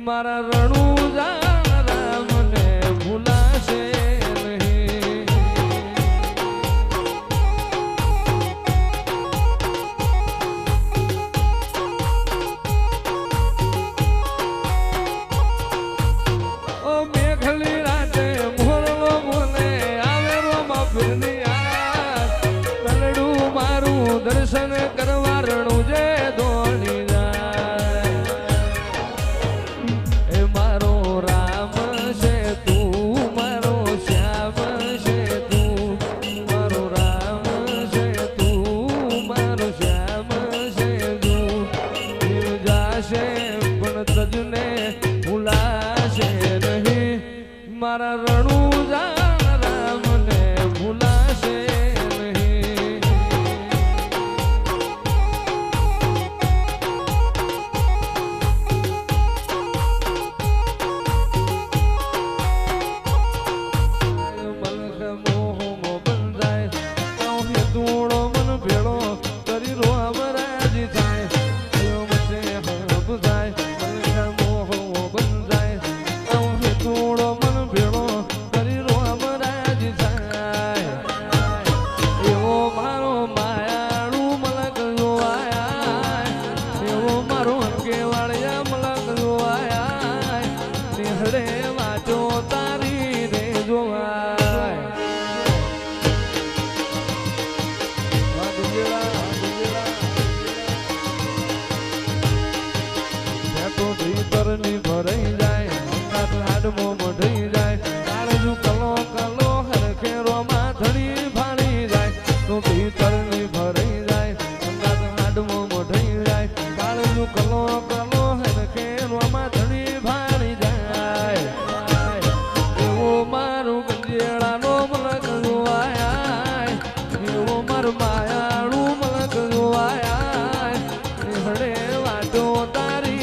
મારા રણુજા મને ભૂલાશે નહીં. ઓ મેઘલી રાતે મોરલો બોલે આવે રોમા ફિરની યાર તલડું મારું દર્શન કરવા રણુજે દોડી મારા રણુજા મને ભૂલાશે નહીં. મલખ મોહ બંધાય ધૂળો મન ભેળો કરી રો અમરાજી થાય વચ્ચે હબ થાય. મલખ મોહ બંધાય ધૂળો ભરની ભરાઈ જાય અંગાત હાડમો મઢી જાય કાળજુ કલો કલો હરખેરો માથડી ફાડી જાય તો ભીતરની ભરાઈ જાય અંગાત હાડમો મઢી જાય કાળજુ કલો કલો હરખેરો માથડી ફાડી જાય. એવો મારું ગંજેડાનો મલક જોવાય એવો મારું માયાળું મલક જોવાય હડે વાટો તારી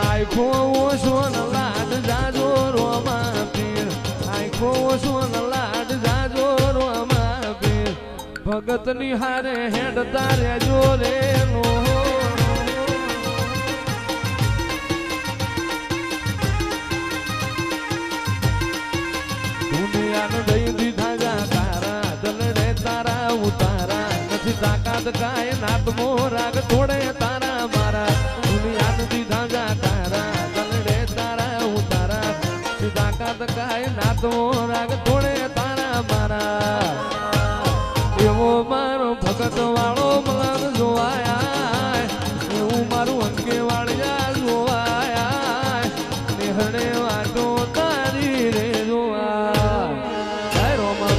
આખો સોન લાડ જાજો રોમા પીર આખો સોન લાડ જાજો રોમા પીર ભગત ની હારે હેડ તારે જોરે નો દુનિયાને દઈ દીધા જા તારા દલડે તારા ઉતારા નથી તાકાત કાય નાત મોરાગ થોડે તારા મારા દુનિયાને દીધા જા કાય નાતો રાગ થોડે તારા મારા. એવો મારો ભગત વાળો મલક જોવાયા એવું મારું અંકે વાળિયા જોવાયા નિહળે વાટો તારી રે જોવા. રોમા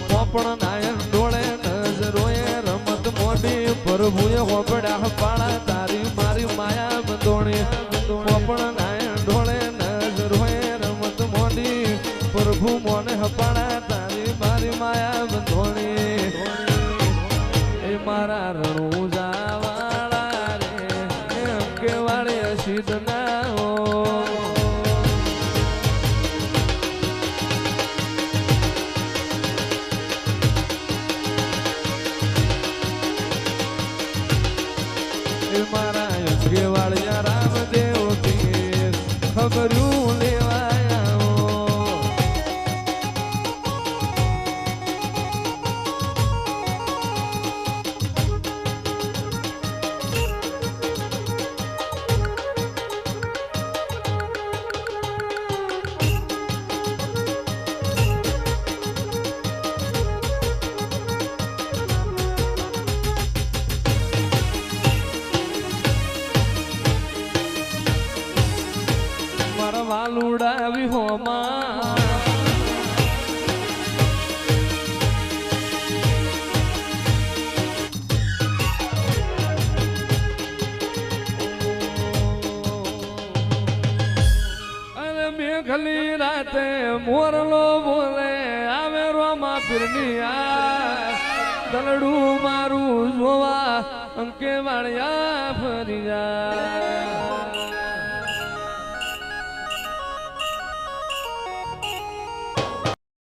પોપણ નાયન ડોળે નજરોએ રમત મોટી પ્રભુએ હોપડ્યા પાળા તારી મારી માયા બંધોણી. પોપણ નાયન ડોળે નજરોએ રમત મોટી પ્રભુ મોને હપાળા તારી મારી માયા બંધોણી. એ મારા રણુજા વાળા રે એમ કે વાળે સિદ્ધ ના હો મારા યજ્ઞ વાળિયા રામદેવ પીર ખબરું લેવાયા વાલુડાવી હોમાં મેઘલી રાતે મોરલો બોલે બનિયા દલડું મારું જોવા અંકે વાળ્યા ફરી જાય